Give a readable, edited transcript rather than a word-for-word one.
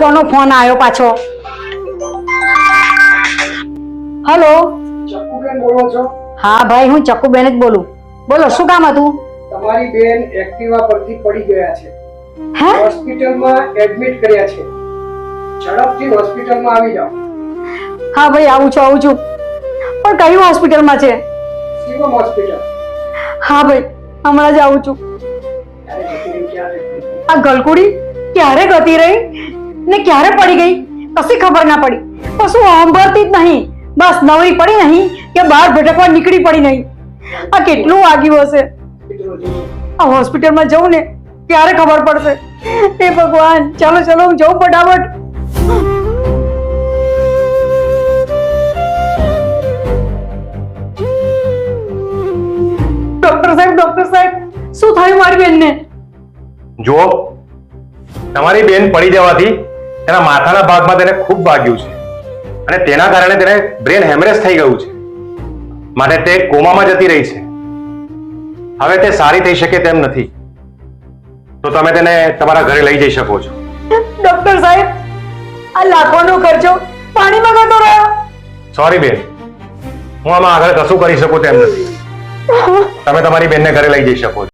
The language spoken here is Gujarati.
કોનો ફોન આવ્યો પાછો? હેલો, ચક્કુબેન બોલો છો? હા ભાઈ, હું ચક્કુબેન જ બોલું. બોલો, શું કામ હતું? તમારી બેન એક્ટિવા પરથી પડી ગયા છે. હે? હોસ્પિટલમાં એડમિટ કર્યા છે. ઝડપથી હોસ્પિટલમાં આવી જાઓ. હા ભાઈ, આવું છું. પણ કઈ હોસ્પિટલમાં છે? શિવમ હોસ્પિટલ. હા ભાઈ, હમણાં જ આવું છું. અરે જતી રહી ક્યારે? આ ગલકુડી ક્યારે ગતી રહી ને ક્યારે પડી ગઈ કશી ખબર ના પડી. કશું સાંભળતી જ નહીં. બસ નવરી પડી નહીં કે બહાર ભટકવા નીકળી પડી નહીં. આ કેટલું વાગ્યું હશે? આ હોસ્પિટલમાં જવું ને ત્યારે ખબર પડશે. હે ભગવાન, ચાલો હું જઉં ફટાફટ. ડોક્ટર સાહેબ, શું થયું મારી બેનને? જુઓ, તમારી બેન પડી જવાથી તેના માથાના ભાગમાં તેને ખૂબ વાગ્યું છે અને તેના કારણે તેને બ્રેન હેમરેજ થઈ ગયું છે. માટે તે કોમામાં જતી રહી છે. હવે તે સારી થઈ શકે તેમ નથી. તો તમે તેને તમારા ઘરે લઈ જઈ શકો છો. ડોક્ટર સાહેબ, આ લાખોનો ખર્ચો પાણીમાં જતો રહ્યો. સોરી બેન, હું આમાં આગળ કશું કરી શકું તેમ નથી. તમે તમારી બેનને ઘરે લઈ જઈ શકો છો.